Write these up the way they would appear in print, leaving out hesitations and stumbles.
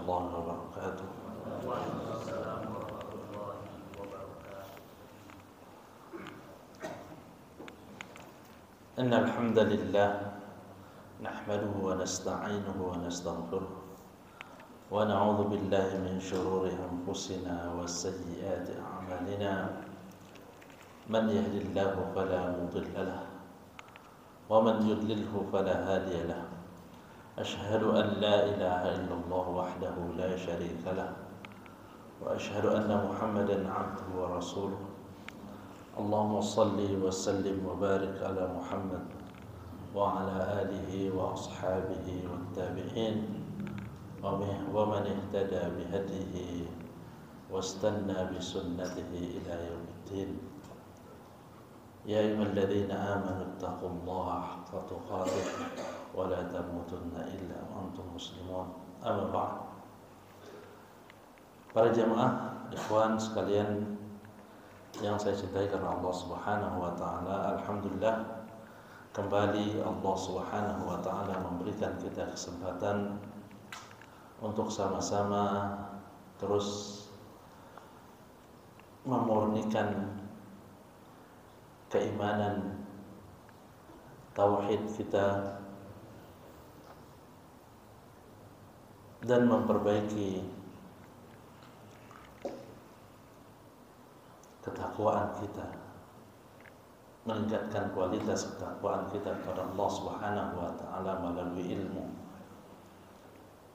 الله وبركاته. إن الحمد لله نحمده ونستعينه ونستغفره ونعوذ بالله من شرور أنفسنا وسيئات أعمالنا من يهد الله فلا مضل له ومن يضلله فلا هادي له أشهد أن لا إله إلا الله وحده لا شريك له وأشهد أن محمدا عبده ورسوله اللهم صل وسلم وبارك على محمد وعلى آله وأصحابه والتابعين ومن اهتدى بهديه واستنى بسنته إلى يوم الدين. يا أيها الذين آمنوا اتقوا الله حق تقاته ولا تموتن إلا وأنتم مسلمون. Amma ba'd. Para jemaah, ikhwan sekalian yang saya cintai karena Allah Subhanahu wa taala, alhamdulillah kembali Allah Subhanahu wa taala memberikan kita kesempatan untuk sama-sama terus memurnikan keimanan tauhid kita dan memperbaiki ketakwaan kita, meningkatkan kualitas ketakwaan kita kepada Allah Subhanahu wa taala melalui ilmu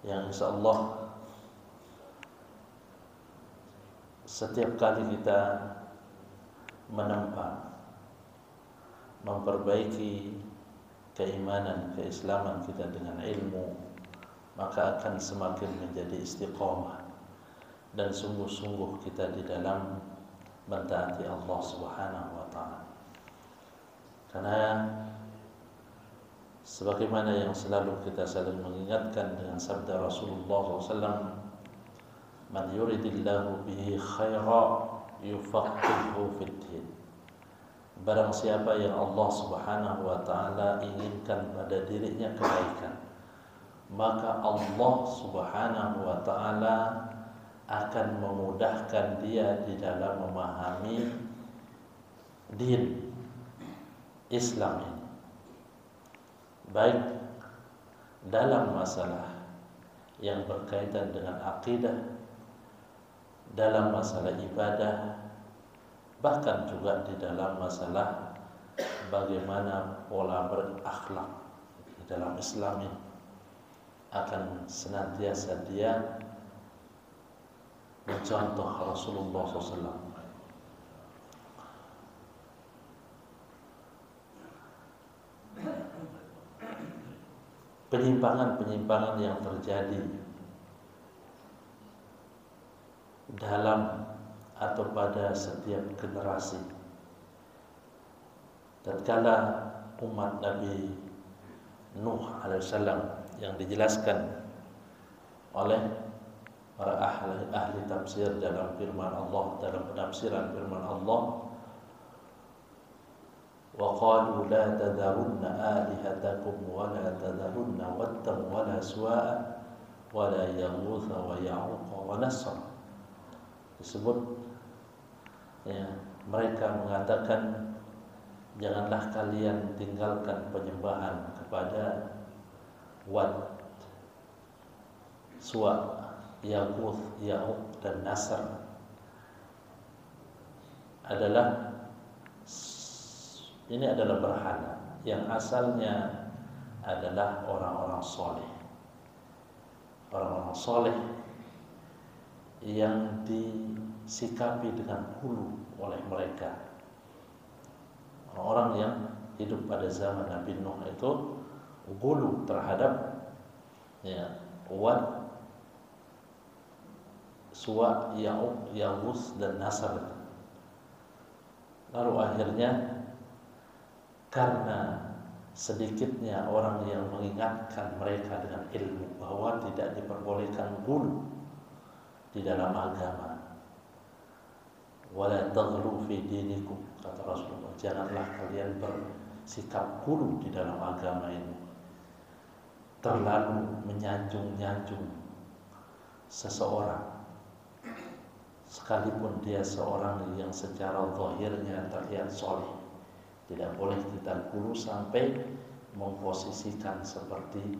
yang insyaallah setiap kali kita menempa memperbaiki keimanan, keislaman kita dengan ilmu, maka akan semakin menjadi istiqomah dan sungguh-sungguh kita di dalam mentaati Allah Subhanahu wa taala. Karena sebagaimana yang selalu kita saling mengingatkan dengan sabda Rasulullah SAW, man yuridillahu bihi khaira yufaqihuhu fid din. Barang siapa yang Allah Subhanahu wa taala inginkan pada dirinya kebaikan, maka Allah Subhanahu wa taala akan memudahkan dia di dalam memahami din Islam ini, baik dalam masalah yang berkaitan dengan akidah, dalam masalah ibadah, bahkan juga di dalam masalah bagaimana pola berakhlak di dalam Islam ini akan senantiasa dia mencontoh Rasulullah SAW. Penyimpangan-penyimpangan yang terjadi dalam atau pada setiap generasi tatkala umat Nabi Nuh alaihissalam yang dijelaskan oleh para ahli tafsir dalam firman Allah, dalam penafsiran firman Allah, wa qalu la tadharunna alihatakum wa la tadharunna wattan wa la suwa'a wa la yaghutha wa ya'uqa wa nasr. Disebut ya, mereka mengatakan janganlah kalian tinggalkan penyembahan kepada Wad, Suwa, Yaghuz, Ya'uq dan Nasr. Ini adalah berhala yang asalnya adalah orang-orang soleh, orang-orang soleh yang disikapi dengan hulu oleh mereka. Orang-orang yang hidup pada zaman Nabi Nuh itu gulu terhadap Wad, Suwa, Ya'uq, Yaghuz dan Nasr. Lalu akhirnya karena sedikitnya orang yang mengingatkan mereka dengan ilmu bahwa tidak diperbolehkan gulu di dalam agama, wala taghlu fi dinikum, kata Rasulullah, janganlah kalian bersikap gulu di dalam agama ini, terlalu menyanjung-nyanjung seseorang, sekalipun dia seorang yang secara zahirnya terlihat soleh, tidak boleh kita dulu sampai memposisikan seperti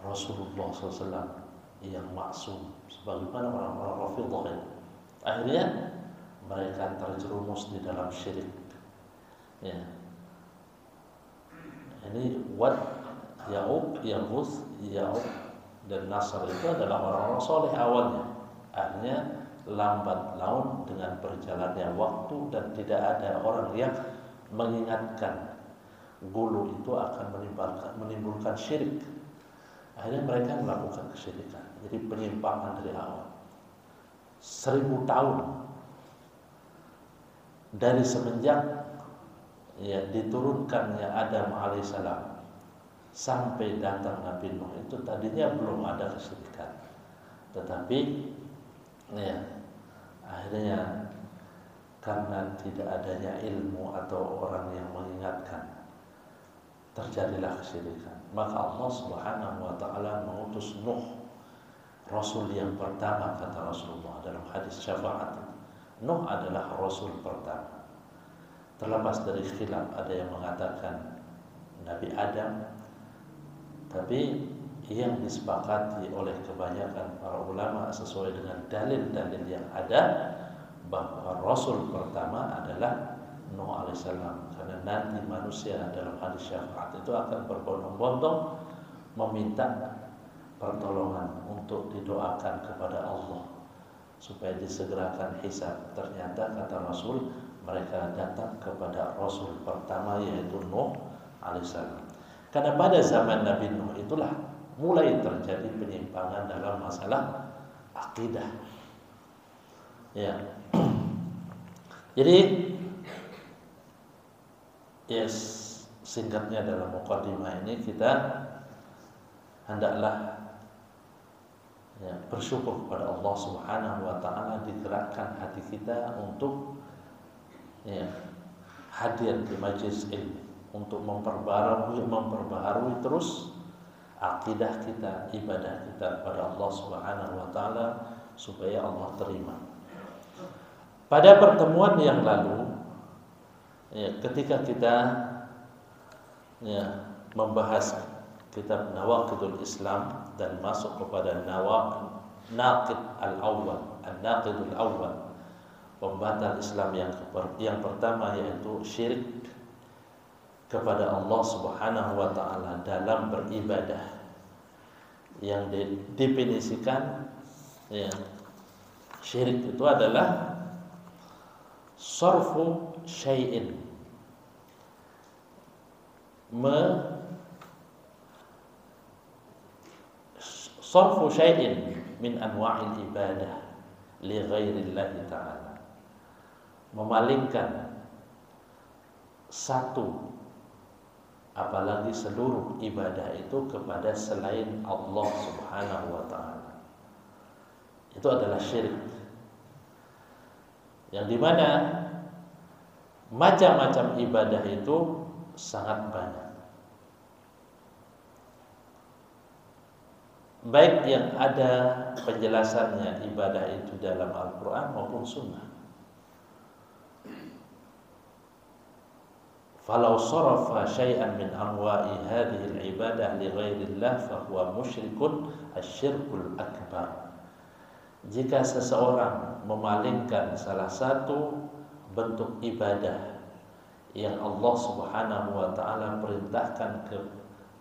Rasulullah SAW yang maksum, sebagaimana orang-orang Rafidhah. Akhirnya mereka terjerumus di dalam syirik. Ya. Ini Wad, Ya'uq, Yaghus, Ya'uq dan Nasr itu adalah orang-orang soleh awalnya. Akhirnya lambat laun dengan berjalannya waktu dan tidak ada orang yang mengingatkan gulu itu akan menimbulkan syirik. Akhirnya mereka melakukan kesyirikan. Jadi penyimpangan dari awal. 1000 tahun dari semenjak diturunkannya Adam alaihissalam sampai datang Nabi Nuh, itu tadinya belum ada kesyirikan. Tetapi akhirnya karena tidak adanya ilmu atau orang yang mengingatkan, terjadilah kesyirikan. Maka Allah Subhanahu wa taala mengutus Nuh, rasul yang pertama, kata Rasulullah dalam hadis syafaat. Nuh adalah rasul pertama. Terlepas dari khilaf, ada yang mengatakan Nabi Adam, tapi yang disepakati oleh kebanyakan para ulama sesuai dengan dalil-dalil yang ada bahwa rasul pertama adalah Nuh alaihissalam, karena nanti manusia dalam hadis syafaat itu akan berbondong-bondong meminta pertolongan untuk didoakan kepada Allah supaya disegerakan hisab. Ternyata kata Rasul, mereka datang kepada Rasul pertama yaitu Nuh alaihissalam. Karena pada zaman Nabi Nuh itulah mulai terjadi penyimpangan dalam masalah akidah. Ya. Jadi singkatnya dalam mukadimah ini kita hendaklah bersyukur kepada Allah Subhanahu wa taala, digerakkan hati kita untuk hadir di majelis ilmu, untuk memperbaharui terus akidah kita, ibadah kita kepada Allah Subhanahu wa taala supaya Allah terima. Pada pertemuan yang lalu, ketika kita membahas kitab Nawaqidul Islam dan masuk kepada Naqid al-awwal, An-Naqidul awwal, pembatal Islam yang pertama, yaitu syirik kepada Allah Subhanahu wa taala dalam beribadah, yang didefinisikan syirik itu adalah sarfu syai'in, sarfu syai'in min anwa'il ibadah li ghairillahi ta'ala, memalingkan satu apalagi seluruh ibadah itu kepada selain Allah Subhanahu wa ta'ala. Itu adalah syirik, yang dimana macam-macam ibadah itu sangat banyak, baik yang ada penjelasannya ibadah itu dalam Al-Quran maupun Sunnah. Falau sarafa syai'an min anwa'i hadhihi al-ibadah li ghairillah fa huwa musyrikun asyirkul akbar. Jika seseorang memalingkan salah satu bentuk ibadah yang Allah Subhanahu wa taala perintahkan ke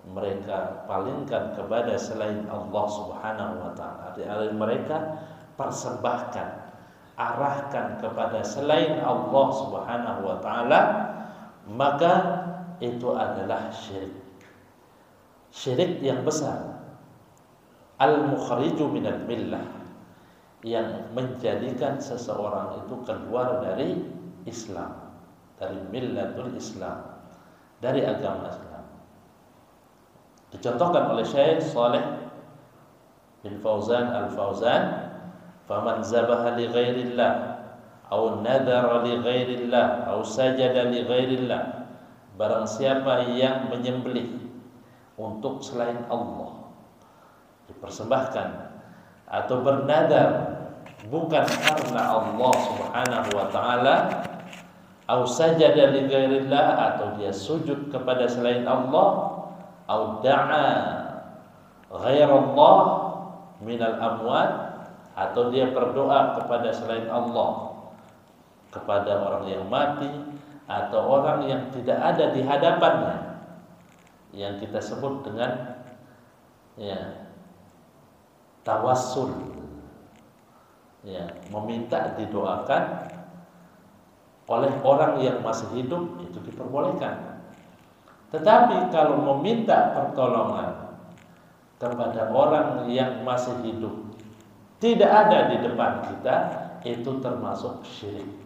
mereka palingkan kepada selain Allah Subhanahu wa taala, dari mereka persembahkan, arahkan kepada selain Allah Subhanahu wa taala, maka itu adalah syirik. Syirik yang besar, al-mukhriju minal millah, yang menjadikan seseorang itu keluar dari Islam, dari millatul Islam, dari agama Islam. Dicontohkan oleh Syekh Shalih bin Fauzan Al-Fauzan, faman zabaha li ghairillah aw nadara li ghairillah aw sajada li ghairillah, barang siapa yang menyembelih untuk selain Allah, dipersembahkan atau bernadar bukan karena Allah Subhanahu wa taala, au sajada li ghairillah, atau dia sujud kepada selain Allah, au da'a ghairallah minal amwat, atau dia berdoa kepada selain Allah, kepada orang yang mati atau orang yang tidak ada di hadapannya, yang kita sebut dengan tawassul, meminta didoakan oleh orang yang masih hidup, itu diperbolehkan. Tetapi kalau meminta pertolongan kepada orang yang masih hidup, tidak ada di depan kita, itu termasuk syirik.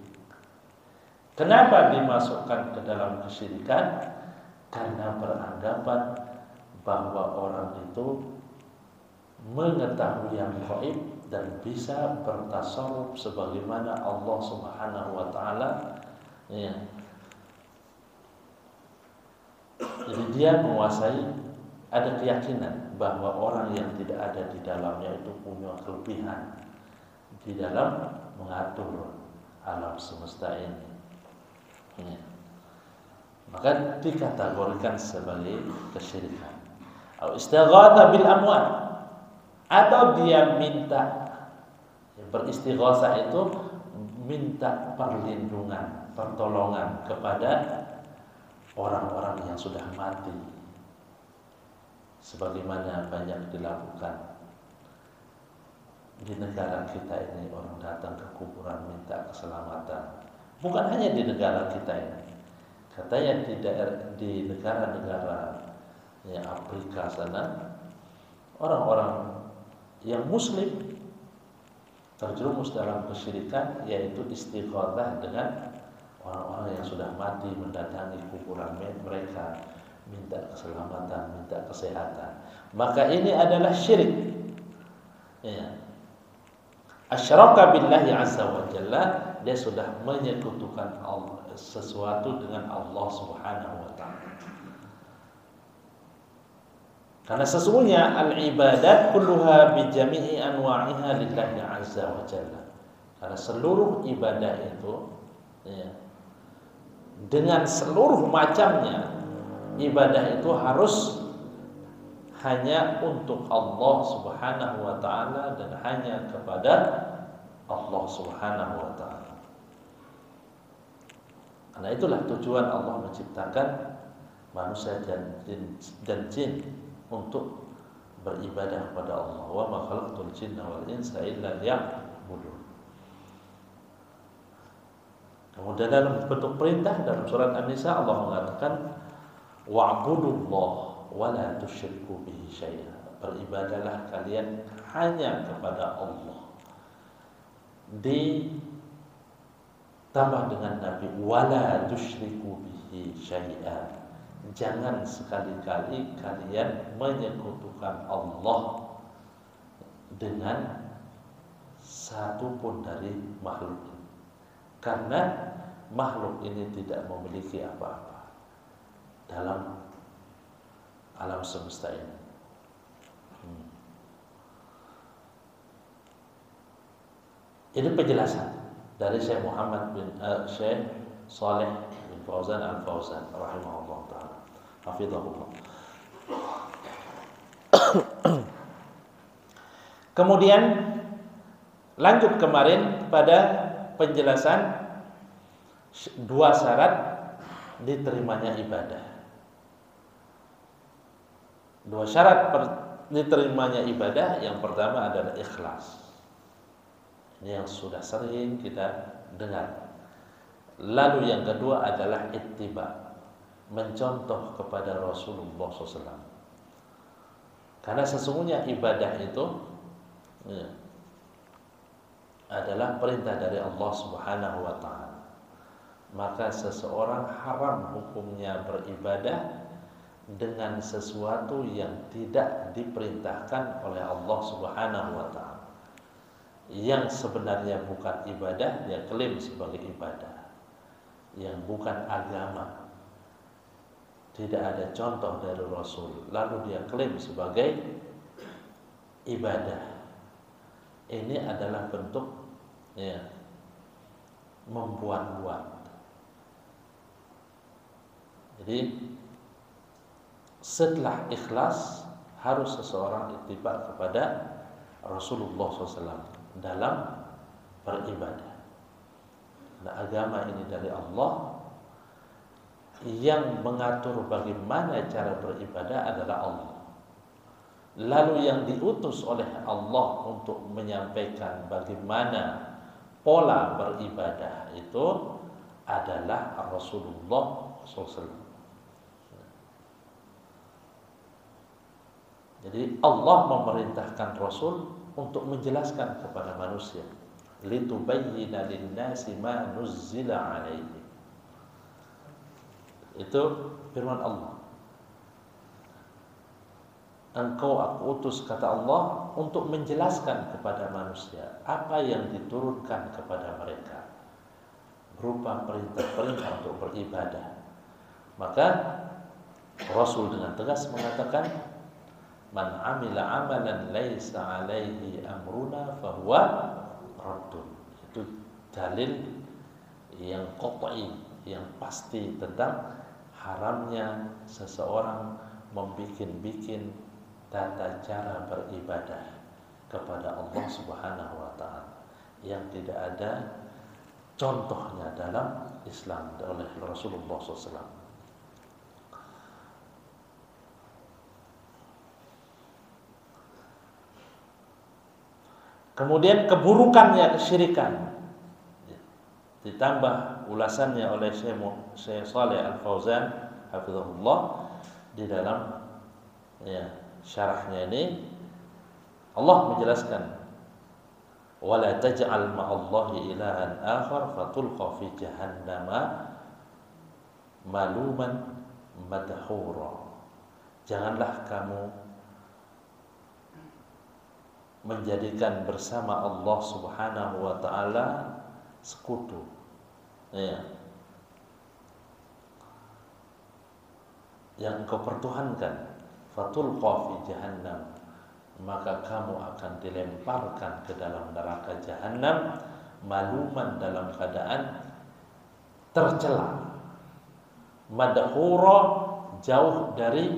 Kenapa dimasukkan ke dalam kesyirikan? Karena beranggapan bahwa orang itu mengetahui yang gaib dan bisa bertasarruf sebagaimana Allah Subhanahu wa taala. Jadi dia menguasai, ada keyakinan bahwa orang yang tidak ada di dalamnya itu punya kelebihan di dalam mengatur alam semesta ini. Maka dikategorikan sebagai kesyirikan. Atau istighatha bil amwat, atau dia minta, beristighatsah itu minta perlindungan, pertolongan kepada orang-orang yang sudah mati, sebagaimana banyak dilakukan di negara kita ini. Orang datang ke kuburan minta keselamatan. Bukan hanya di negara kita ini, katanya di negara-negara Afrika sana, orang-orang yang muslim terjerumus dalam kesyirikan, yaitu istighatsah dengan orang-orang yang sudah mati, mendatangi kuburan mereka, minta keselamatan, minta kesehatan. Maka ini adalah syirik. Asyraka billahi azza wa jalla, dia sudah menyekutukan sesuatu dengan Allah Subhanahu wa taala. Karena sesungguhnya al-ibadat kulluha bi jami'i anwa'iha lillahi azza wa jalla. Karena seluruh ibadah itu dengan seluruh macamnya, ibadah itu harus hanya untuk Allah Subhanahu wa taala dan hanya kepada Allah Subhanahu wa taala. Karena itulah tujuan Allah menciptakan manusia dan jin untuk beribadah kepada Allah. Wa ma khalaqtul jinna wal insa illa liya'budun. Kemudian dalam bentuk perintah dalam surat An-Nisa Allah mengatakan wa'budullah wa la tusyriku bihi syai'a. Beribadahlah kalian hanya kepada Allah. Ditambah dengan Nabi wala tusyriku bihi syai'a. Jangan sekali-kali kalian menyekutukan Allah dengan satu pun dari makhluk ini. Karena makhluk ini tidak memiliki apa-apa dalam alam semesta ini. Ini penjelasan dari Syekh Muhammad bin Syekh Saleh bin Fauzan Al-Fauzan rahimahullah taala. Hafizahullah. Kemudian lanjut kemarin pada penjelasan dua syarat diterimanya ibadah. Dua syarat diterimanya ibadah, yang pertama adalah ikhlas. Ini yang sudah sering kita dengar. Lalu yang kedua adalah ittiba, mencontoh kepada Rasulullah SAW. Karena sesungguhnya ibadah itu adalah perintah dari Allah Subhanahu wa taala. Maka seseorang haram hukumnya beribadah dengan sesuatu yang tidak diperintahkan oleh Allah Subhanahu wa taala. Yang sebenarnya bukan ibadah, dia klaim sebagai ibadah. Yang bukan agama, tidak ada contoh dari Rasul, lalu dia klaim sebagai ibadah. Ini adalah bentuk ya, membuat-buat. Jadi setelah ikhlas harus seseorang ittiba kepada Rasulullah SAW dalam beribadah. Nah, agama ini dari Allah, yang mengatur bagaimana cara beribadah adalah Allah. Lalu yang diutus oleh Allah untuk menyampaikan bagaimana pola beribadah itu adalah Rasulullah SAW. Jadi Allah memerintahkan Rasul untuk menjelaskan kepada manusia, litubayyina lin-nasi ma nuzzila 'alaihim. Itu firman Allah. Engkau aku utus, kata Allah, untuk menjelaskan kepada manusia apa yang diturunkan kepada mereka berupa perintah-perintah untuk beribadah. Maka Rasul dengan tegas mengatakan, man amila amalan laisa alaihi amruna fahuwa raddun. Itu dalil yang qat'i, yang pasti tentang haramnya seseorang membikin tata cara beribadah kepada Allah Subhanahu wa taala yang tidak ada contohnya dalam Islam oleh Rasulullah SAW. Kemudian keburukannya kesyirikan, ditambah ulasannya oleh Syekh Shalih Al-Fauzan hafizahullah di dalam syarahnya ini. Allah menjelaskan, wala taj'al ma'allahi ilahan akhar fatulqa fi jahannama maluman madhura. Janganlah kamu menjadikan bersama Allah Subhanahu wa taala sekutu, yang kau pertuhankan. Fatulqa fi jahannam, maka kamu akan dilemparkan ke dalam neraka jahannam maluman, dalam keadaan tercela, madhura, jauh dari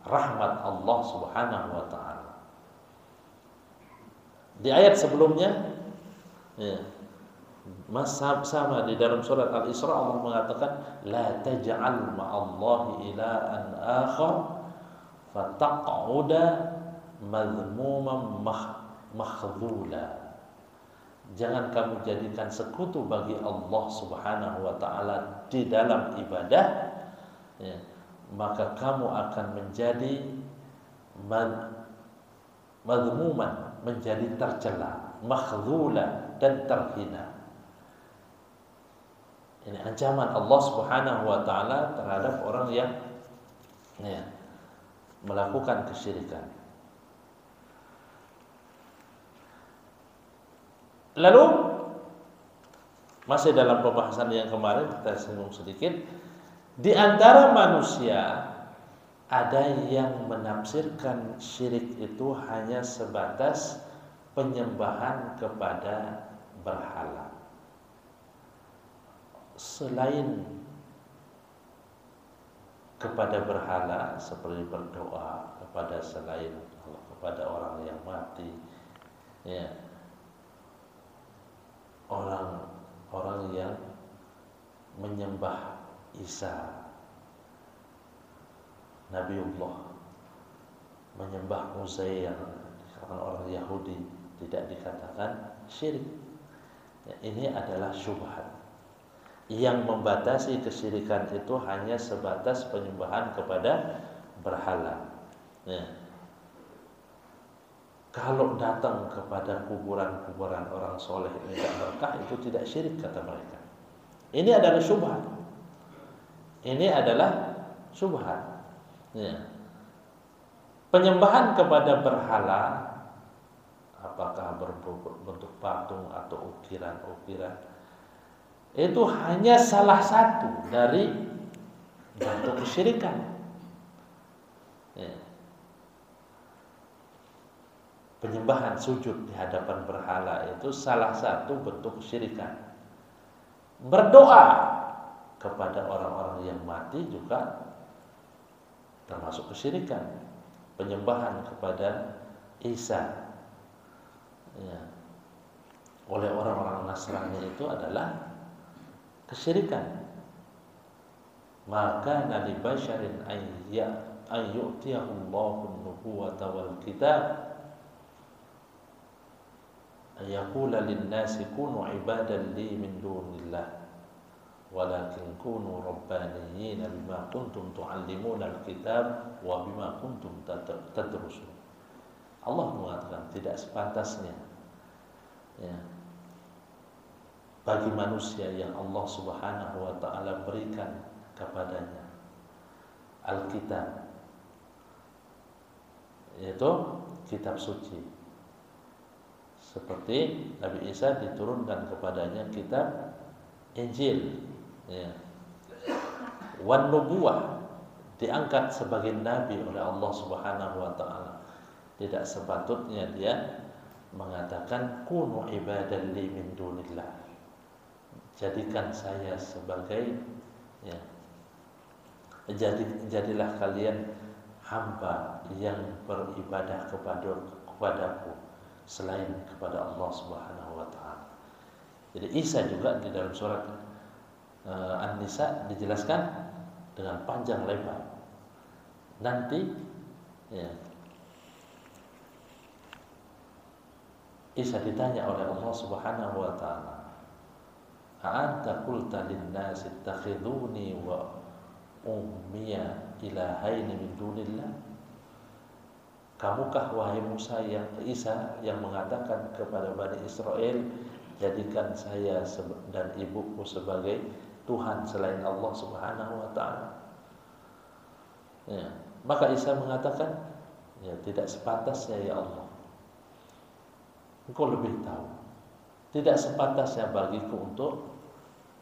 rahmat Allah Subhanahu wa taala. Di ayat sebelumnya sama di dalam surat Al-Isra Allah mengatakan, la taj'al ma'allahi ilahan akhar fataq'uda madhmuman makhdhula. Jangan kamu jadikan sekutu bagi Allah Subhanahu wa taala di dalam ibadah, maka kamu akan menjadi madhmuman, menjadi tercela, makhdhula, dan terhina. Ini ancaman Allah Subhanahu wa taala terhadap orang yang melakukan kesyirikan. Lalu masih dalam pembahasan yang kemarin kita singgung sedikit, di antara manusia ada yang menafsirkan syirik itu hanya sebatas penyembahan kepada berhala. Selain kepada berhala, seperti berdoa kepada selain Allah, kepada orang yang mati, orang yang menyembah Isa, Nabiullah, menyembah Uzair, orang Yahudi, tidak dikatakan syirik. Ini adalah syubhat. Yang membatasi kesyirikan itu hanya sebatas penyembahan kepada berhala. Kalau datang kepada kuburan-kuburan orang soleh minta berkah, itu tidak syirik kata mereka. Ini adalah syubhat. Ini adalah syubhat. Penyembahan kepada berhala, apakah berbentuk patung atau ukiran-ukiran, itu hanya salah satu dari bentuk kesyirikan. penyembahan sujud di hadapan berhala itu salah satu bentuk kesyirikan. Berdoa kepada orang-orang yang mati juga termasuk kesyirikan. Penyembahan kepada Isa ya, oleh orang-orang Nasrani itu adalah kesyirikan. Maka Nabi Basharin ayyutiyahullahu an-nubuwata wal kitab ayaqula lin-nasi kunu ibadan li min dunillah walakin kunu rabbaniyyin bima kuntum tu'allimuna al-kitab wa bima kuntum tadrusun. Allah mengatakan tidak sepantasnya ya, bagi manusia yang Allah Subhanahu wa taala berikan kepadanya Alkitab, yaitu kitab suci. Seperti Nabi Isa diturunkan kepadanya kitab Injil ya. Wan nubuwah, diangkat sebagai nabi oleh Allah Subhanahu wa taala. Tidak sepatutnya dia mengatakan kunu ibadan li min dunillah. Jadikan saya sebagai ya, jadilah kalian hamba yang beribadah kepadaku selain kepada Allah Subhanahu wa taala. Jadi Isa juga di dalam surat An-Nisa dijelaskan dengan panjang lebar. Nanti ya, Isa ditanya oleh Allah Subhanahu wa taala, "A'anta qulta lin-nasi ittakhiduni wa ummiya ilahaini min dunillah?" Kamukah wahai Musa Isa yang mengatakan kepada Bani Israel, jadikan saya dan ibuku sebagai Tuhan selain Allah Subhanahu wa taala? Ya, maka Isa mengatakan, ya tidak sepantasnya ya Allah. Engkau lebih tahu. Tidak sepantasnya bagiku untuk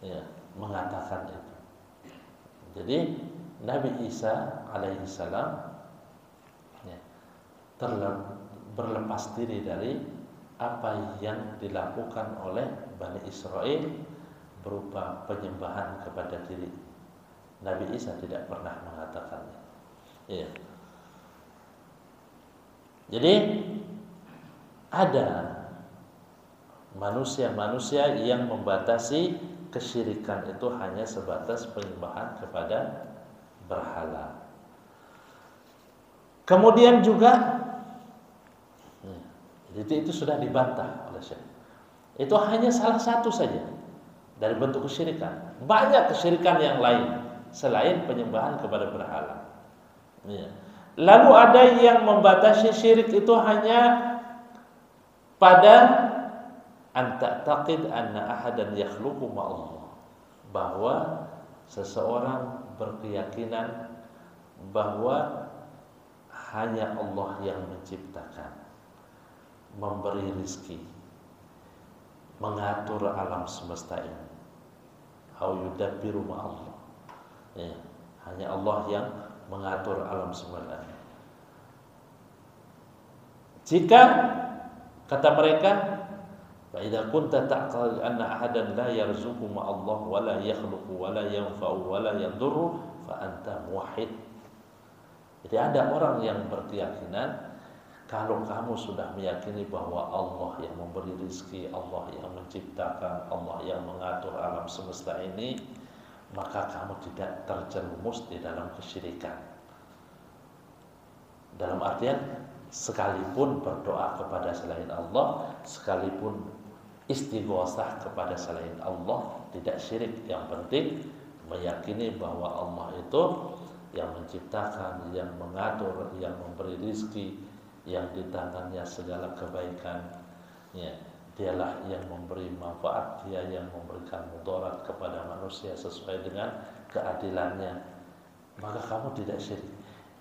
ya, mengatakan itu. Jadi Nabi Isa alaihi salam ya, berlepas diri dari apa yang dilakukan oleh Bani Israel berupa penyembahan kepada diri. Nabi Isa tidak pernah mengatakannya. Ya. Jadi ada manusia-manusia yang membatasi kesyirikan itu hanya sebatas penyembahan kepada berhala. Kemudian juga jadi itu sudah dibantah oleh Syekh. Itu hanya salah satu saja dari bentuk kesyirikan. Banyak kesyirikan yang lain selain penyembahan kepada berhala. Ya. Lalu ada yang membatasi syirik itu hanya pada anta'taqid anna ahadan yakhluqu ma'allah, bahwa seseorang berkeyakinan bahwa hanya Allah yang menciptakan, memberi rizki, mengatur alam semesta ini. Au yudabbiru ma'allah. Ya, hanya Allah yang mengatur alam semesta ini. Jika kata mereka, fa idza kunta ta'qal anna ahadan la yarzuqu ma'allah wa la yakhluqu wa la yanfa'u wa la yadurru fa anta muwahhid. Jadi ada orang yang berkeyakinan kalau kamu sudah meyakini bahwa Allah yang memberi rizki, Allah yang menciptakan, Allah yang mengatur alam semesta ini, maka kamu tidak terjerumus di dalam kesyirikan. Dalam artian sekalipun berdoa kepada selain Allah, sekalipun istighosah kepada selain Allah, tidak syirik. Yang penting meyakini bahwa Allah itu yang menciptakan, yang mengatur, yang memberi rizki, yang di tangannya segala kebaikan ya, dialah yang memberi manfaat, dia yang memberikan mudarat kepada manusia sesuai dengan keadilannya, maka kamu tidak syirik.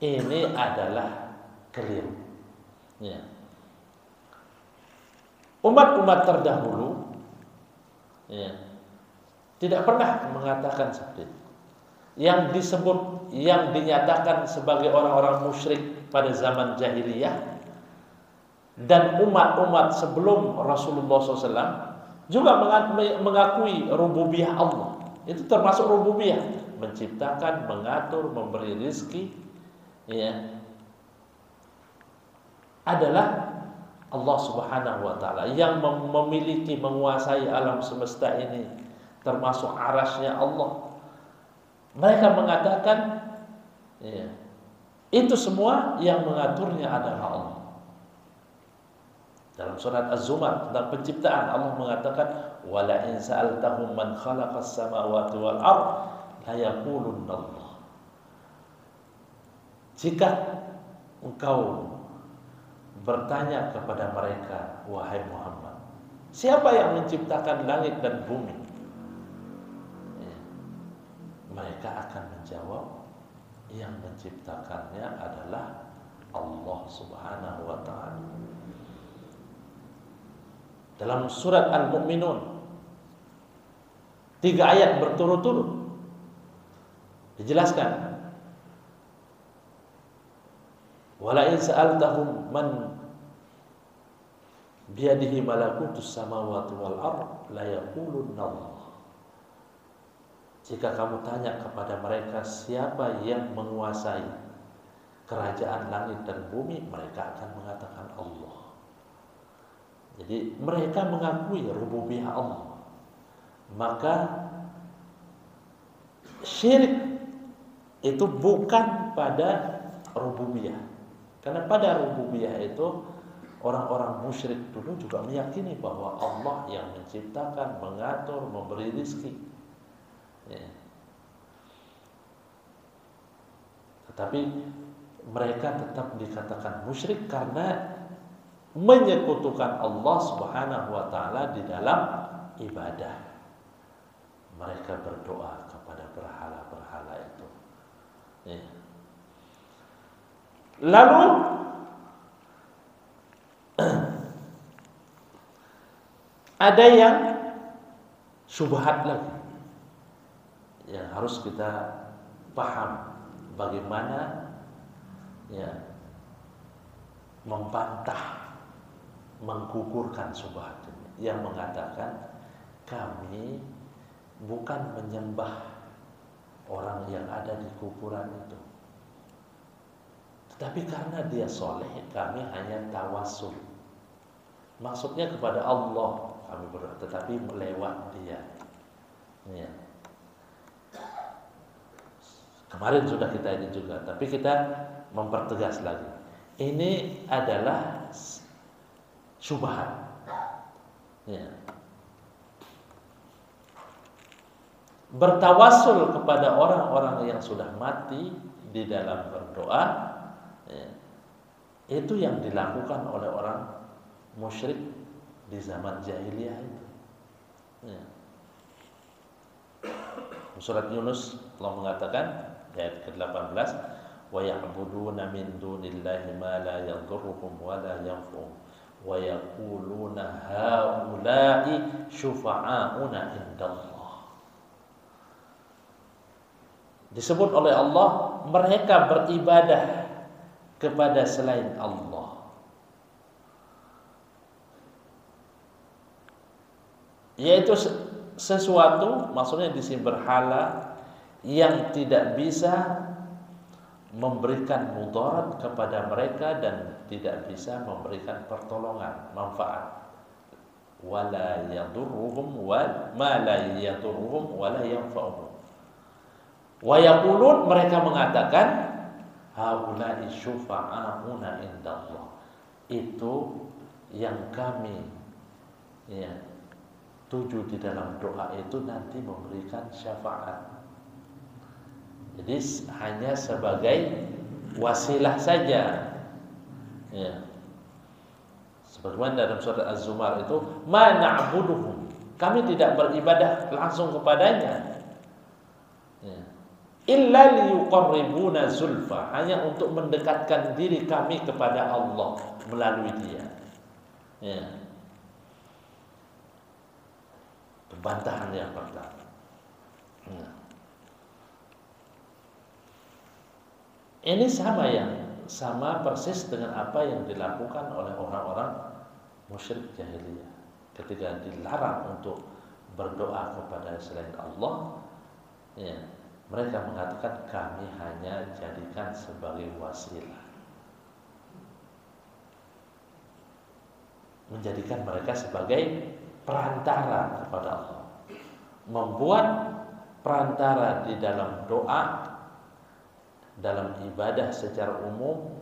Ini adalah keliru ya. Umat-umat terdahulu ya, tidak pernah mengatakan seperti itu. Yang disebut, yang dinyatakan sebagai orang-orang musyrik pada zaman jahiliyah dan umat-umat sebelum Rasulullah SAW juga mengakui rububiyah Allah. Itu termasuk rububiyah, menciptakan, mengatur, memberi rizki, ya, adalah Allah Subhanahu wa taala yang memiliki, menguasai alam semesta ini, termasuk arasy-Nya Allah. Mereka mengatakan, ya, itu semua yang mengaturnya adalah Allah. Dalam surat Az-Zumar tentang penciptaan, Allah mengatakan, wala in sa'altahum man khalaqas samawati wal ard la yaqulunna Allah. Jika engkau bertanya kepada mereka, wahai Muhammad, siapa yang menciptakan langit dan bumi? Ya, mereka akan menjawab, yang menciptakannya adalah Allah Subhanahu wa ta'ala. Dalam surat Al-Mu'minun 3 ayat berturut-turut dijelaskan, wala in sa'altahum man biyadihi malakutus samawati wal ard la yaqulunna Allah. Jika kamu tanya kepada mereka siapa yang menguasai kerajaan langit dan bumi, mereka akan mengatakan Allah. Jadi mereka mengakui rububiyah Allah. Maka syirik itu bukan pada rububiyah. Karena pada rububiyah itu orang-orang musyrik dulu juga meyakini bahwa Allah yang menciptakan, mengatur, memberi rizki. Ya. Tetapi mereka tetap dikatakan musyrik karena menyekutukan Allah Subhanahu wa ta'ala di dalam ibadah. Mereka berdoa kepada berhala-berhala itu. Ya. Lalu ada yang syubhat lagi yang harus kita paham bagaimana, ya, membantah, menggugurkan syubhat ini, yang mengatakan kami bukan menyembah orang yang ada di kuburan itu, tetapi karena dia soleh kami hanya tawasul. Maksudnya kepada Allah kami berdoa, tetapi melewat dia. Ya. Kemarin sudah kita ini juga, tapi kita mempertegas lagi. Ini adalah syubhat. Ya. Bertawasul kepada orang-orang yang sudah mati di dalam berdoa, ya, itu yang dilakukan oleh orang musyrik di zaman jahiliyah itu. Ya. Surat Yunus Allah mengatakan ayat ke-18, wa ya'buduna min dunillahi ma la yadhurruhum wa la yanfa'uhum wa yaquluna haula'i syufa'auna indallah. Disebut oleh Allah mereka beribadah kepada selain Allah, yaitu sesuatu, maksudnya di sini berhala yang tidak bisa memberikan mudarat kepada mereka dan tidak bisa memberikan pertolongan, manfaat. Wala yadurruhum wa ma la yadurruhum wala yanfa'uhum. Wa yaqulun, mereka mengatakan haula'i syufa'auna indallah. Itu yang kami, ya, tuju di dalam doa itu nanti memberikan syafaat. Jadi hanya sebagai wasilah saja. Ya. Sebagaimana dalam surat Az-Zumar itu, ma na'buduhum, kami tidak beribadah langsung kepadanya. Ya. Illa liyuqarribuna zulfa, hanya untuk mendekatkan diri kami kepada Allah melalui dia. Ya. Bantahan yang pertama. Ini sama sama persis dengan apa yang dilakukan oleh orang-orang musyrik jahiliyah. Ketika dilarang untuk berdoa kepada selain Allah, ya, mereka mengatakan kami hanya jadikan sebagai wasilah, menjadikan mereka sebagai perantara kepada Allah, membuat perantara di dalam doa, dalam ibadah secara umum,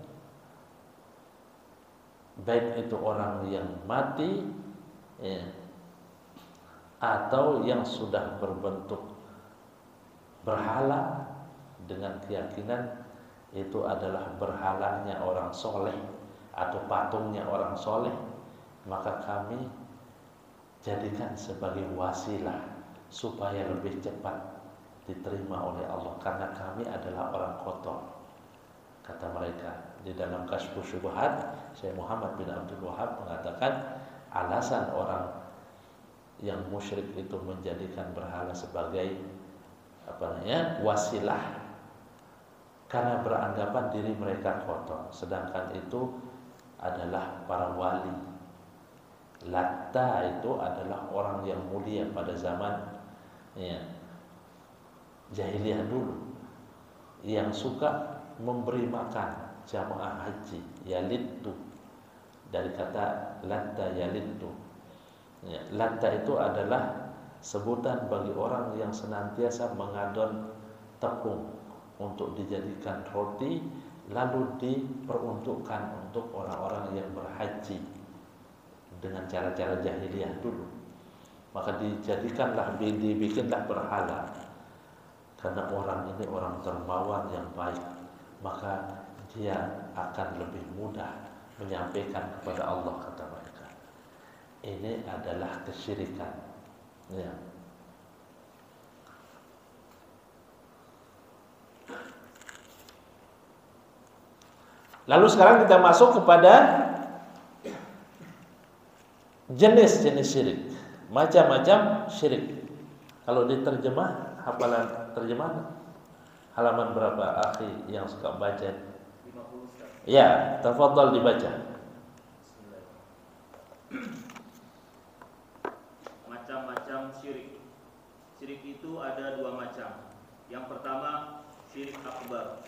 baik itu orang yang mati, ya, atau yang sudah berbentuk berhala dengan keyakinan itu adalah berhalanya orang soleh atau patungnya orang soleh, maka kami jadikan sebagai wasilah supaya lebih cepat diterima oleh Allah karena kami adalah orang kotor. Kata mereka di dalam Kasyfus Syubhat, Syekh Muhammad bin Abdul Wahab mengatakan alasan orang yang musyrik itu menjadikan berhala sebagai wasilah karena beranggapan diri mereka kotor, sedangkan itu adalah para wali. Latta itu adalah orang yang mulia pada zaman, ya, jahiliyah dulu, yang suka memberi makan jamaah haji. Yalittu, dari kata latta yalittu, ya, latta itu adalah sebutan bagi orang yang senantiasa mengadon tepung untuk dijadikan roti, lalu diperuntukkan untuk orang-orang yang berhaji dengan cara-cara jahiliyah dulu. Maka dibikinlah berhala karena orang ini orang dermawan yang baik, maka dia akan lebih mudah menyampaikan kepada Allah, kata mereka. Ini adalah kesyirikan, ya. Lalu sekarang kita masuk kepada jenis-jenis syirik, macam-macam syirik. Kalau diterjemah, hafalan terjemahan halaman berapa, akhi yang suka baca? 50. Ya, tafadhal dibaca. Macam-macam syirik. Syirik itu ada dua macam. Yang pertama syirik akbar,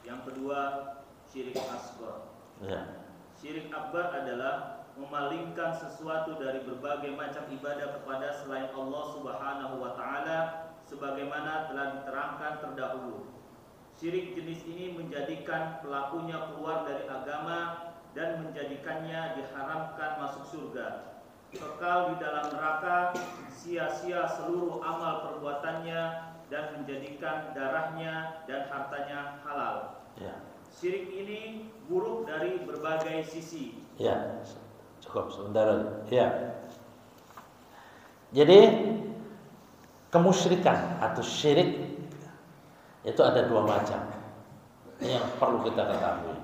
yang kedua syirik asghar. Ya. Syirik akbar adalah memalingkan sesuatu dari berbagai macam ibadah kepada selain Allah Subhanahu wa taala sebagaimana telah diterangkan terdahulu. Syirik jenis ini menjadikan pelakunya keluar dari agama dan menjadikannya diharamkan masuk surga, kekal di dalam neraka, sia-sia seluruh amal perbuatannya, dan menjadikan darahnya dan hartanya halal. Ya. Syirik ini buruk dari berbagai sisi. Ya, cukup sebentar. Ya. Jadi kemusyrikan atau syirik itu ada dua macam. Ini yang perlu kita ketahui.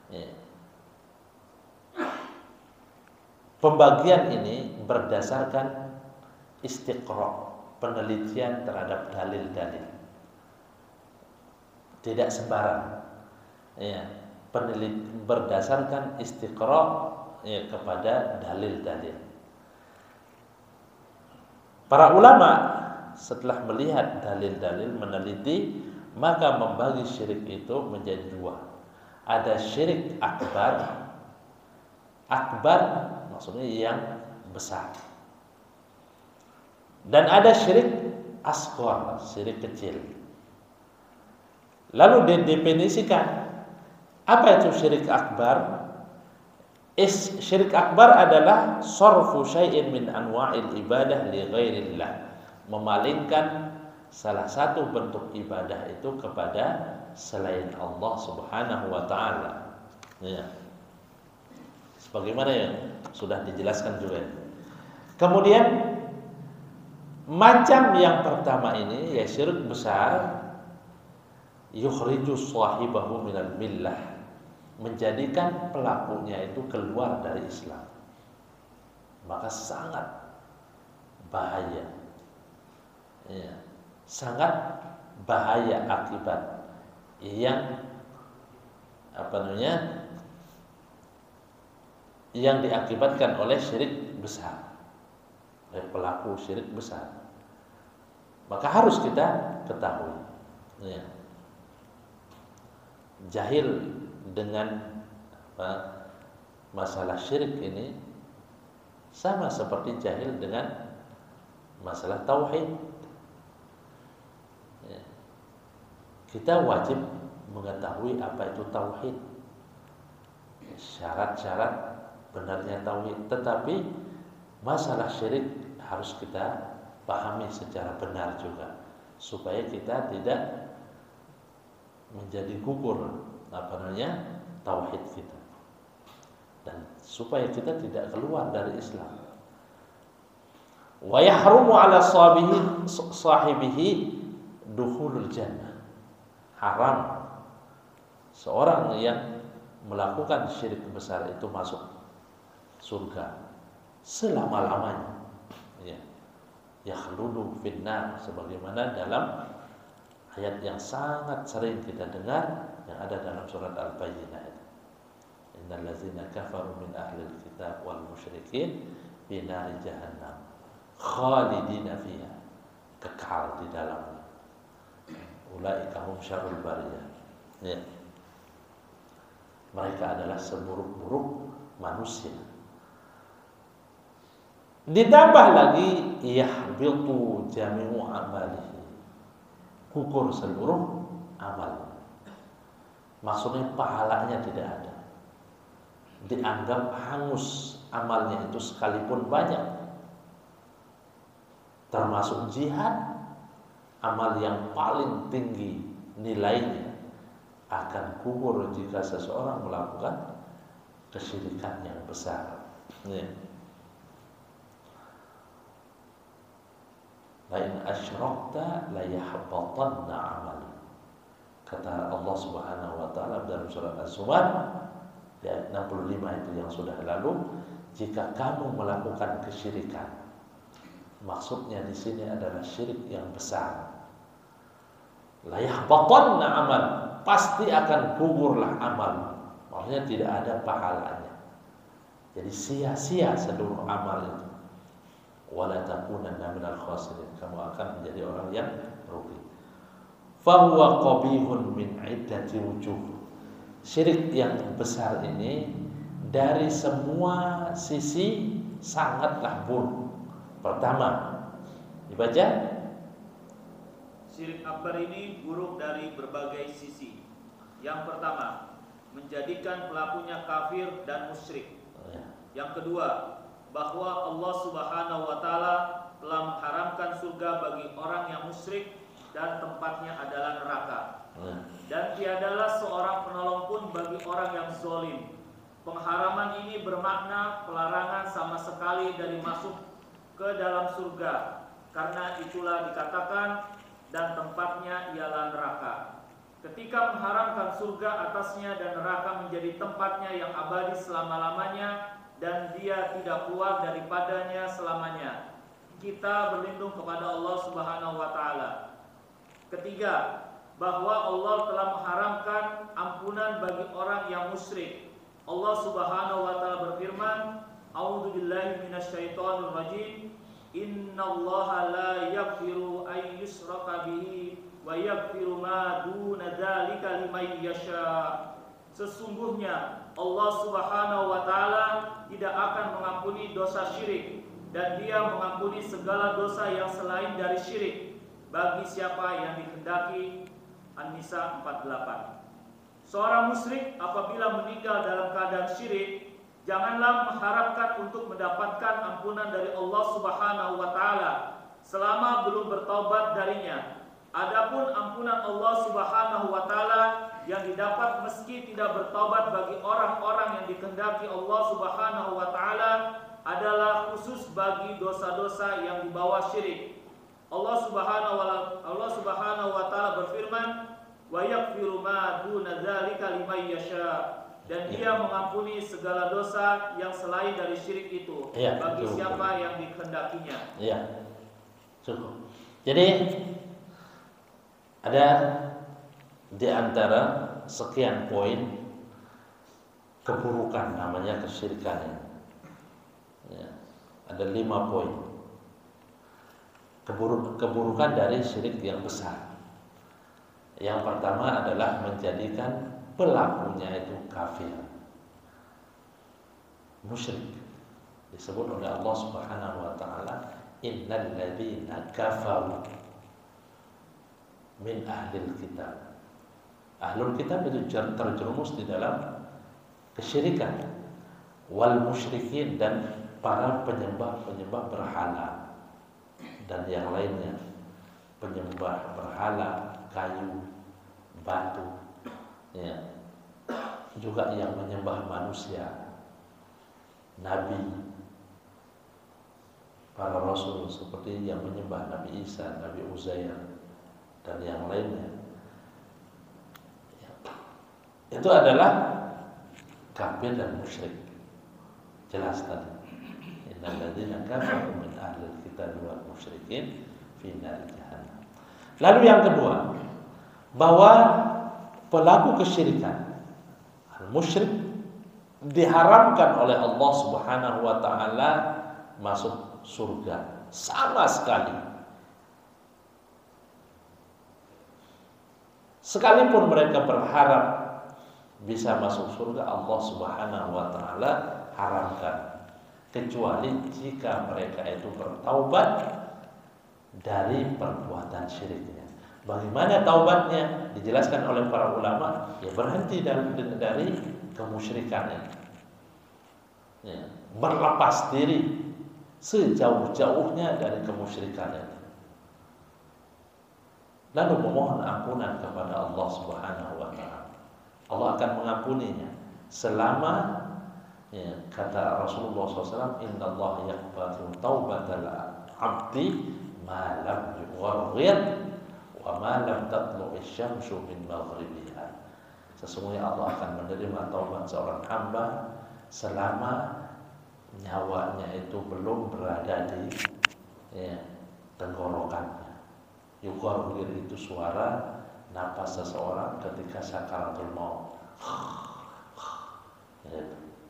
Ya. Pembagian ini berdasarkan istiqra', penelitian terhadap dalil-dalil. Tidak sembarang. Ya, berdasarkan istiqra', ya, kepada dalil-dalil. Para ulama setelah melihat dalil-dalil, meneliti, maka membagi syirik itu menjadi dua. Ada syirik akbar. Akbar maksudnya yang besar. Dan ada syirik asghar, syirik kecil. Lalu didefinisikan apa itu syirik akbar? Syirik akbar adalah sarfu syai'in min anwa'il ibadah li ghairillah, memalingkan salah satu bentuk ibadah itu kepada selain Allah Subhanahu wa taala. Ya. Sebagaimana yang sudah dijelaskan juga. Kemudian macam yang pertama ini, ya, syirik besar, yukhriju sahibahu minal millah, menjadikan pelakunya itu keluar dari Islam. Maka sangat bahaya, ya, sangat bahaya akibat yang yang diakibatkan oleh syirik besar, oleh pelaku syirik besar. Maka harus kita ketahui, ya, jahil dengan masalah syirik ini sama seperti jahil dengan masalah tauhid. Ya. Kita wajib mengetahui apa itu tauhid, syarat-syarat benarnya tauhid. Tetapi masalah syirik harus kita pahami secara benar juga, supaya kita tidak menjadi gugur tauhid kita, dan supaya kita tidak keluar dari Islam. Wa yahrumu 'ala sahibihi dukhulul jannah. Haram seorang yang melakukan syirik besar itu masuk surga selama-lamanya. Ya. Yakhlulu finnar, sebagaimana dalam ayat yang sangat sering kita dengar yang ada dalam surat Al-Bayyinah. Innal ladzina kafaru min ahlil kitab wal musyrikin fi nari jahannam khalidina fiha, kekal di dalamnya. Ulaika hum syarrul bariyah. Ya. Mereka adalah seburuk-buruk manusia. Ditambah lagi yahbitu jami'u amalihi, gugur seluruh amal. Maksudnya pahalanya tidak ada, dianggap hangus amalnya itu sekalipun banyak. Termasuk jihad, amal yang paling tinggi nilainya, akan gugur jika seseorang melakukan kesyirikan yang besar. Ya. Lain asyrakta la yahbatanna amal. Kata Allah Subhanahu wa taala dalam surat Az-Zumar ayat 65 itu yang sudah lalu, jika kamu melakukan kesyirikan, maksudnya di sini adalah syirik yang besar. La yahbatanna amal, pasti akan gugurlah amal. Maksudnya tidak ada pahalanya. Jadi sia-sia seluruh amal itu. Wala takunanna minal khasirin, kamu akan menjadi orang yang rugi. Fahuwa qabihun min iddati wujuh. Syirik yang besar ini dari semua sisi sangatlah buruk. Pertama, dibaca, syirik akbar ini buruk dari berbagai sisi. Yang pertama, menjadikan pelakunya kafir dan musyrik. Yang kedua, bahwa Allah Subhanahu wa taala telah mengharamkan surga bagi orang yang musyrik dan tempatnya adalah neraka. Dan tiadalah seorang penolong pun bagi orang yang zalim. Pengharaman ini bermakna pelarangan sama sekali dari masuk ke dalam surga. Karena itulah dikatakan dan tempatnya ialah neraka. Ketika mengharamkan surga atasnya dan neraka menjadi tempatnya yang abadi selama-lamanya, dan dia tidak keluar daripadanya selamanya, kita berlindung kepada Allah Subhanahu wa taala. Ketiga, bahwa Allah telah mengharamkan ampunan bagi orang yang musyrik. Allah Subhanahu wa taala berfirman, A'udzu billahi minasyaitonir rajim. Innallaha la yaghfiru ay yushraka bihi wa yaghfiru ma duna dzalika liman yasha. Sesungguhnya Allah Subhanahu wa taala tidak akan mengampuni dosa syirik, dan Dia mengampuni segala dosa yang selain dari syirik bagi siapa yang dikehendaki. An-Nisa 48. Seorang musyrik apabila meninggal dalam keadaan syirik, janganlah mengharapkan untuk mendapatkan ampunan dari Allah Subhanahu wa taala selama belum bertaubat darinya. Adapun ampunan Allah Subhanahu wa taala yang didapat meski tidak bertaubat bagi orang-orang yang dikehendaki Allah Subhanahu wa taala adalah khusus bagi dosa-dosa yang di bawah syirik. Allah Subhanahu wa taala berfirman, "Wa yaghfiru ma duna dzalika liman yasha." Dan Dia mengampuni segala dosa yang selain dari syirik itu bagi siapa yang dikehendakinya. Iya. Cukup. Jadi ada di antara sekian poin keburukan namanya kesyirikan. Ya, ada 5 poin keburukan dari syirik yang besar. Yang pertama adalah menjadikan pelakunya itu kafir, musyrik. Disebut oleh Allah Subhanahu wa taala, innal ladzina kafaru min ahlil kitab. Ahlul kitab itu terjerumus di dalam kesyirikan, wal musyrikin, dan para penyembah berhala dan yang lainnya, penyembah berhala, kayu, batu, ya. Juga yang menyembah manusia, nabi, para rasul, seperti yang menyembah Nabi Isa, Nabi Uzair, dan yang lainnya. Ya. Itu adalah kafir dan musyrik. Jelas tadi. Innal ladzina kafaru min ahlil kitab wal musyrikin fi nar jahannam. Lalu yang kedua, bahwa pelaku kesyirikan, al-musyrik, diharamkan oleh Allah Subhanahu wa taala masuk surga sama sekali. Sekalipun mereka berharap bisa masuk surga, Allah Subhanahu wa taala haramkan, kecuali jika mereka itu bertaubat dari perbuatan syiriknya. Bagaimana taubatnya? Dijelaskan oleh para ulama, ya berhenti dari kemusyrikannya, ya, berlepas diri sejauh-jauhnya dari kemusyrikannya, lalu memohon ampunan kepada Allah Subhanahu wa taala. Allah akan mengampuninya selama, ya, kata Rasulullah SAW, Inna Allah yaqbalu taubatal abdi ma lam yugharghir wa ma lam tatlu'i syamsu min maghribiha. Sesungguhnya Allah akan menerima taubat seorang hamba selama nyawanya itu belum berada di, ya, tenggorokannya. Yugharghir itu suara napas seseorang ketika sakaratul maut.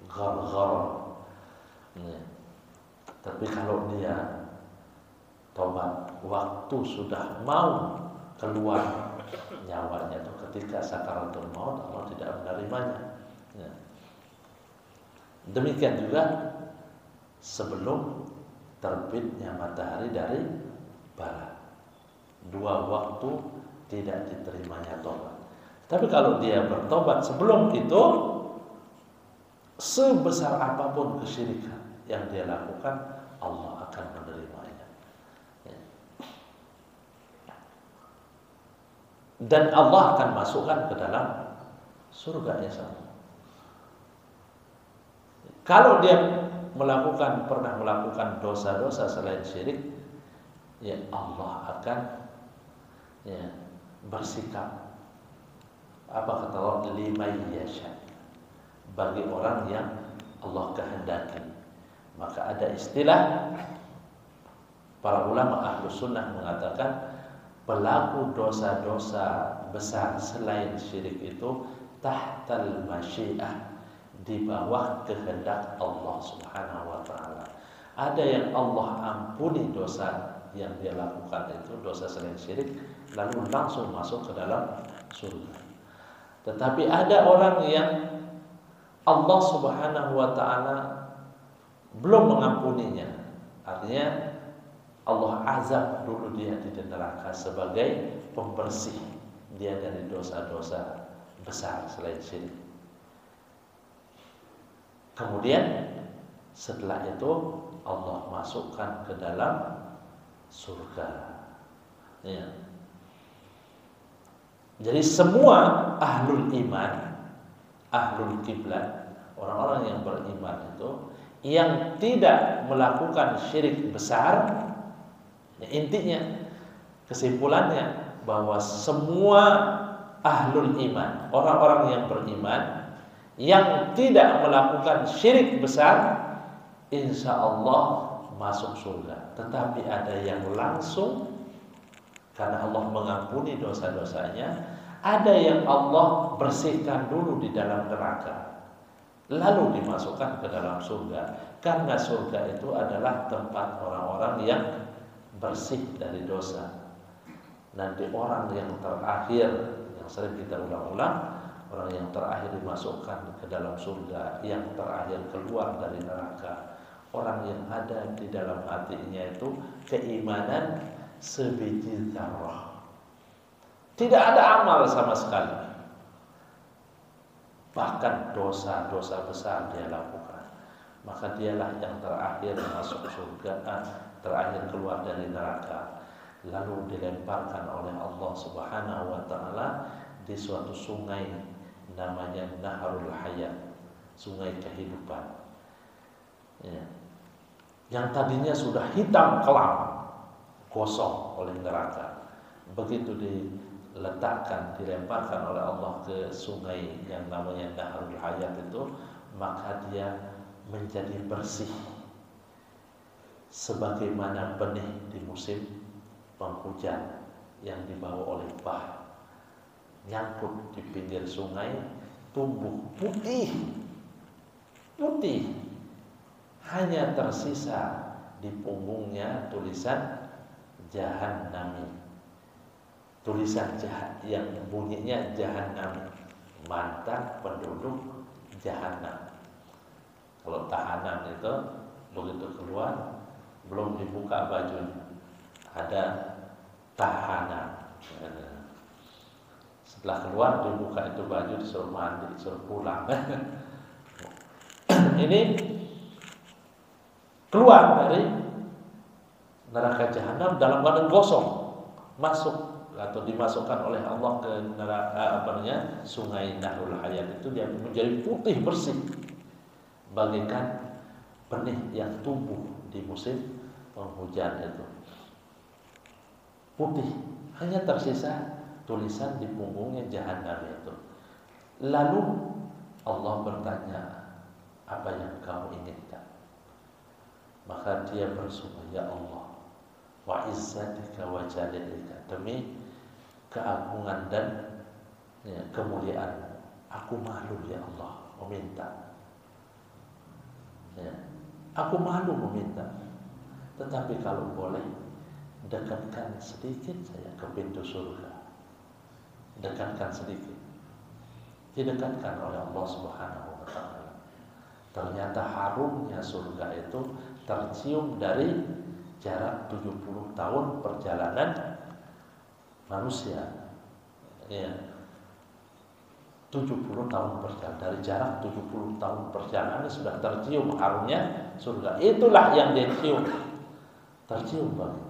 Ghar-ghar. Ya. Tapi kalau dia taubat waktu sudah mau keluar nyawanya itu ketika sakaratul maut, Allah tidak menerimanya. Ya. Demikian juga sebelum terbitnya matahari dari barat, 2 waktu tidak diterimanya tobat. Tapi kalau dia bertobat sebelum itu, sebesar apapun kesyirikan yang dia lakukan, Allah akan menerimanya. Dan Allah akan masukkan ke dalam surga insyaAllah. Kalau dia pernah melakukan dosa-dosa selain syirik, ya Allah akan, ya, bersikap, apa kata Allah, liman yasha, bagi orang yang Allah kehendaki. Maka ada istilah para ulama Ahlus Sunnah mengatakan, pelaku dosa-dosa besar selain syirik itu tahtal masyiah, di bawah kehendak Allah Subhanahu wa taala. Ada yang Allah ampuni dosa yang dia lakukan itu, dosa selain syirik, lalu langsung masuk ke dalam surga. Tetapi ada orang yang Allah Subhanahu wa taala belum mengampuninya. Artinya Allah azab dulu dia di neraka sebagai pembersih dia dari dosa-dosa besar selain syirik. Kemudian setelah itu Allah masukkan ke dalam surga. Ya. Jadi semua ahlul iman, ahlul kiblat, orang-orang yang beriman itu yang tidak melakukan syirik besar, ya, intinya kesimpulannya bahwa semua ahlul iman, orang-orang yang beriman yang tidak melakukan syirik besar, insya Allah masuk surga. Tetapi ada yang langsung karena Allah mengampuni dosa-dosanya, ada yang Allah bersihkan dulu di dalam neraka. lalu dimasukkan ke dalam surga. Karena surga itu adalah tempat orang-orang yang bersih dari dosa. Nanti orang yang terakhir, yang sering kita ulang-ulang, orang yang terakhir dimasukkan ke dalam surga, yang terakhir keluar dari neraka, orang yang ada di dalam hatinya itu keimanan sebiji zarrah. Tidak ada amal sama sekali. Bahkan dosa-dosa besar dia lakukan. Maka dialah yang terakhir masuk surga, terakhir keluar dari neraka. Lalu dilemparkan oleh Allah Subhanahu wa taala di suatu sungai namanya Naharul Hayat, sungai kehidupan. Ya. Yang tadinya sudah hitam kelam, kosong oleh neraka. Begitu diletakkan, dilemparkan oleh Allah ke sungai yang namanya Naharul Hayat itu, maka dia menjadi bersih sebagaimana benih di musim penghujan yang dibawa oleh bah, nyangkut di pinggir sungai, tumbuh putih, hanya tersisa di punggungnya tulisan Jahannami, tulisan jahat yang bunyinya Jahannami, mantan penduduk Jahannam. Kalau tahanan itu begitu keluar belum dibuka bajunya, ada tahanan. Setelah keluar dibuka itu baju, disuruh mandi, disuruh pulang. Ini keluar dari neraka Jahanam dalam badan gosong, masuk atau dimasukkan oleh Allah ke neraka sungai Nahrul Hayat itu, dia menjadi putih bersih bagaikan benih yang tumbuh di musim penghujan itu. Putih, hanya tersisa tulisan di punggungnya Jahannam itu. Lalu Allah bertanya, apa yang kamu inginkan? Maka dia bersumpah, ya Allah, wa izzatika wa jalalika, demi keagungan dan kemuliaan, aku malu ya Allah meminta. Ya, aku malu meminta. Tetapi kalau boleh, dekatkan sedikit saya ke pintu surga. Dekatkan sedikit. Didekatkan oleh Allah Subhanahu wa taala. Ternyata harumnya surga itu tercium dari jarak 70 tahun perjalanan manusia. Ya. 70 tahun perjalanan, dari jarak 70 tahun perjalanan sudah tercium harumnya surga. Itulah yang dia cium, tercium bagi.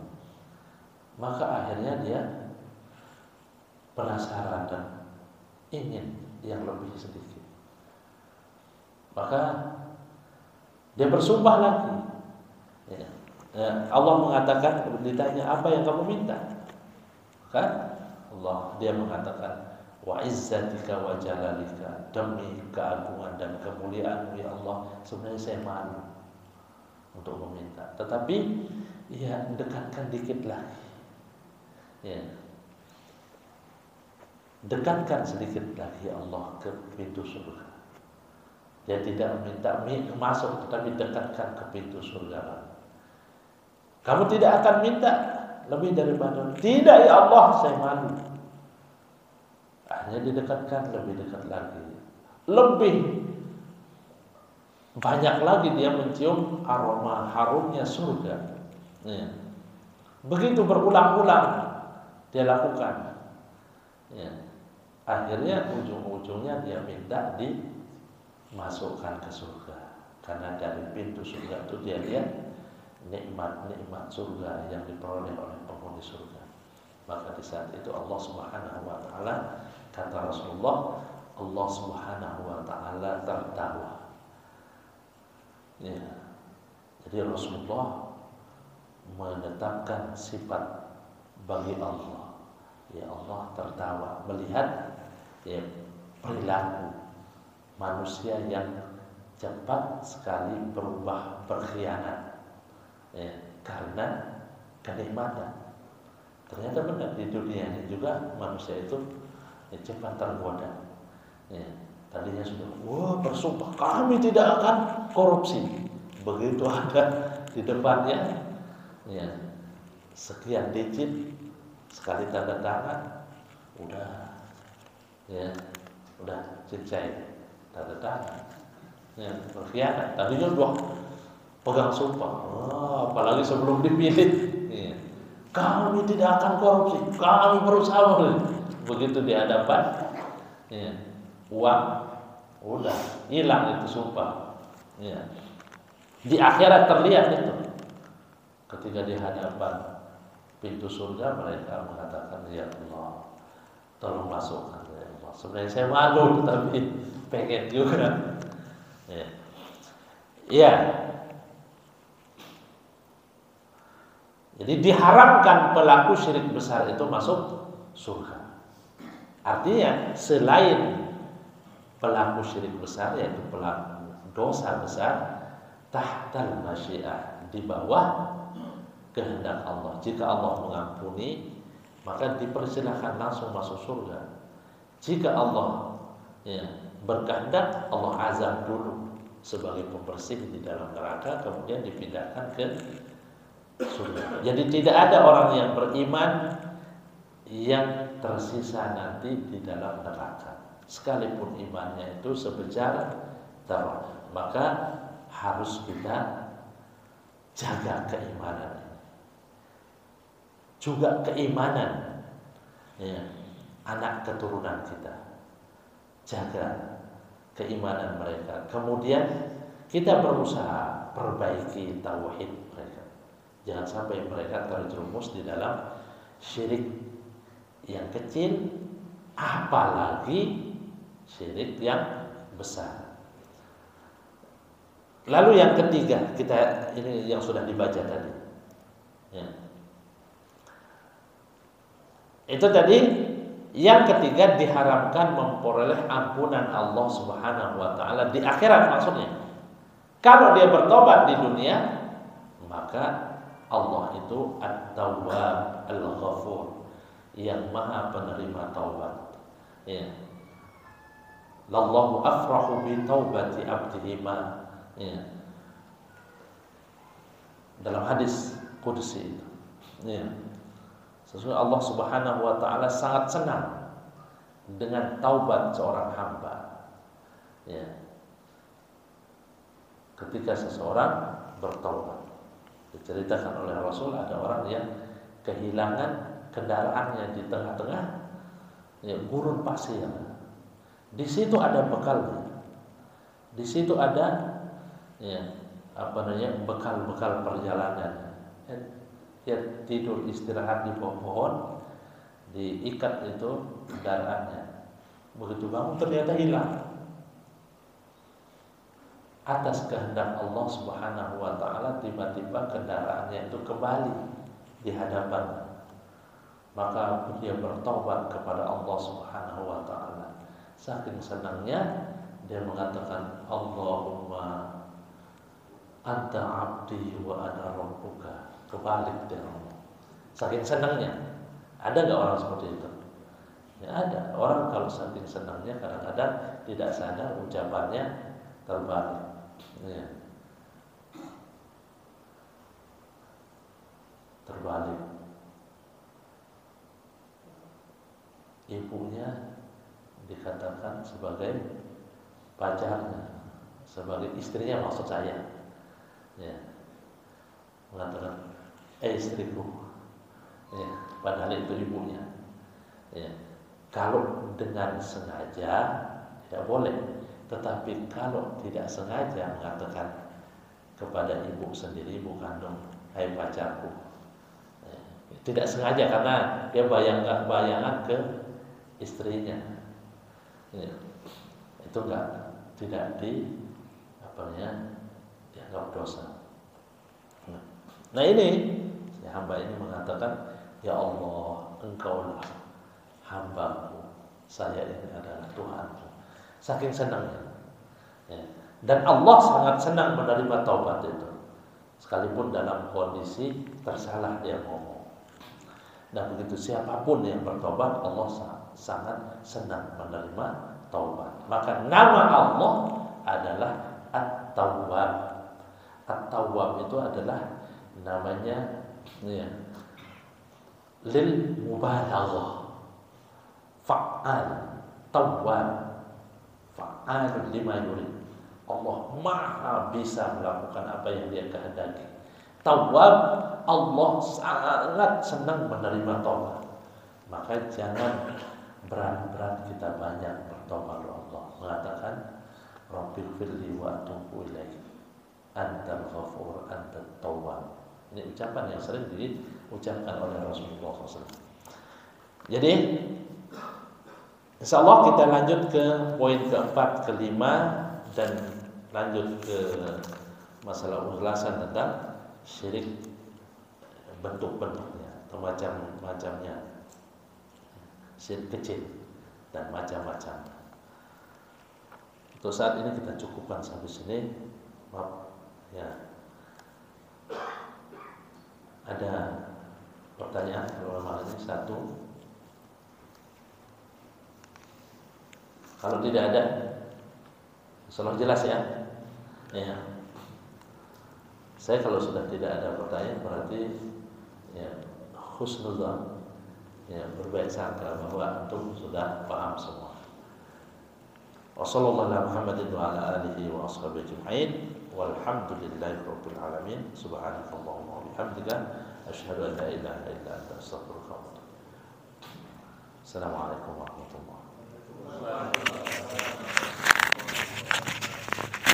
Maka akhirnya dia penasaran dan ingin yang lebih sedikit. Maka dia bersumpah lagi. Allah mengatakan, ditanya apa yang kamu minta? Kan Allah, dia mengatakan, wa izzatika wa jalalika, demi keagungan dan kemuliaan ya Allah, sebenarnya saya malu untuk meminta, tetapi ya dekatkan dikit lagi, ya dekatkan sedikit lagi ya Allah ke pintu surga. Dia tidak meminta masuk, tetapi dekatkan ke pintu surga. Kamu tidak akan minta lebih daripada, tidak ya Allah, saya malu. Akhirnya didekatkan lebih dekat lagi, lebih banyak lagi dia mencium aroma harumnya surga. Ya. Begitu berulang-ulang dia lakukan. Ya. Akhirnya ujung-ujungnya dia minta dimasukkan ke surga, karena dari pintu surga itu dia lihat nikmat-nikmat surga yang diperoleh oleh penghuni surga. Maka di saat itu Allah Subhanahu wa taala, kata Rasulullah, Allah Subhanahu wa taala tertawa. Ya. Jadi Rasulullah menetapkan sifat bagi Allah. Ya Allah tertawa melihat ya perilaku manusia yang cepat sekali berubah berkhianat. Ya, karena kenikmatan. Ternyata benar di dunia ini juga manusia itu cepat tergoda. Ya. Tadinya sudah, wah bersumpah kami tidak akan korupsi. Begitu ada di depannya, ya, sekian digit sekali tanda tangan, udah cincai tanda tangan. Ya, berkhianat. Tadinya udah pegang sumpah, apalagi sebelum dipilih, ya, kami tidak akan korupsi, kami berusaha. Begitu di hadapan, ya, uang udah hilang itu sumpah. Ya. Di akhirat terlihat itu. Ketika di hadapan pintu surga mereka mengatakan, ya Allah, tolong masukkan ya Allah. Sebenarnya saya malu tapi pengen juga. Ya. Ya. Jadi diharamkan pelaku syirik besar itu masuk surga. Artinya selain pelaku syirik besar, yaitu pelaku dosa besar, tahtal masyiah, di bawah kehendak Allah. Jika Allah mengampuni, maka dipersilahkan langsung masuk surga. Jika Allah berkehendak, Allah azab dulu sebagai pembersih di dalam neraka, kemudian dipindahkan ke surga. Jadi tidak ada orang yang beriman yang tersisa nanti di dalam neraka, sekalipun imannya itu sebesar teror. Maka harus kita jaga keimanan, juga keimanan anak keturunan kita, jaga keimanan mereka. Kemudian kita berusaha perbaiki tauhid mereka, jangan sampai mereka terjerumus di dalam syirik yang kecil, apalagi syirik yang besar. Lalu yang ketiga, kita ini yang sudah dibaca tadi, ya. Itu tadi yang ketiga, diharamkan memperoleh ampunan Allah Subhanahu wa taala di akhirat. Maksudnya, kalau dia bertobat di dunia, maka Allah itu At-Tawwab Al-Ghafur, yang maha penerima taubat. Ya. Lallahu afrahu bi taubati abdihi ma. Ya. Dalam hadis qudsi itu. Ya. Sesungguhnya Allah Subhanahu wa taala sangat senang dengan taubat seorang hamba. Ya. Ketika seseorang bertaubat, diceritakan oleh Rasul ada orang yang kehilangan kendaraannya di tengah-tengah gurun pasir. Di situ ada bekalnya. Di situ ada bekal-bekal perjalanan. Dia tidur istirahat di bawah pohon, diikat itu kendaraannya. Begitu bangun ternyata hilang. Atas kehendak Allah Subhanahu wa taala, tiba-tiba kendaraannya itu kembali di hadapannya. Maka dia bertobat kepada Allah Subhanahu wa taala. Saking senangnya dia mengatakan, Allahumma anta abdi wa ana rabbuka. Kebalik dia ngomong. Saking senangnya. Ada enggak orang seperti itu? Ya ada. Orang kalau saking senangnya kadang-kadang tidak sadar ucapannya terbalik. Ya. Terbalik. Ibunya dikatakan sebagai pacarnya, sebagai istrinya maksud saya. Ya. Mengatakan, istriku. Ya, padahal itu ibunya. Ya. Kalau dengan sengaja tidak boleh, tetapi kalau tidak sengaja mengatakan kepada ibu sendiri, ibu kandung, hai pacarku. Ya. Tidak sengaja karena dia bayangan ke istrinya. Ya. Itu tidak dianggap dosa. Nah ini hamba ini mengatakan, ya Allah, Engkaulah hambaku, saya ini adalah Tuhanku. Saking senangnya. Ya. Dan Allah sangat senang menerima taubat itu, sekalipun dalam kondisi tersalah dia ngomong. Dan begitu siapapun yang bertobat, Allah sangat senang menerima taubat. Maka nama Allah adalah At-Tawwab. At-Tawwab itu adalah namanya ya, lil mubalaghah. Fa'al, tawwab, fa'al lima yurid. Allah maha bisa melakukan apa yang Dia kehendaki. Tawwab, Allah sangat senang menerima taubat. Maka jangan berat-berat kita banyak bertobat kepada Allah. Mengatakan Rabbighfirli wa atubu ilaik. Antal ghafur, antat tawwab. Ini ucapan yang sering diucapkan oleh Rasulullah SAW. Jadi insya Allah kita lanjut ke poin keempat, kelima, dan lanjut ke masalah ulasan tentang syirik, bentuk-bentuknya atau macam-macamnya, syirik kecil dan macam-macamnya. Untuk saat ini kita cukupkan sampai sini. Maaf ya. Ada pertanyaan kalau malam ini satu? Kalau tidak ada, insyaallah jelas ya. Ya. Saya kalau sudah tidak ada pertanyaan berarti ya husnuzan, ya berbaik sangka bahwa antum sudah paham semua. Wassallallahu ala Muhammadin wa ala alihi wa ashabihi ajma'in. Walhamdulillahirabbil alamin. Subhanakallahumma wa bihamdika asyhadu an la ilaha illa anta astaghfiruka wa atubu ilaik. Assalamualaikum warahmatullahi wabarakatuh.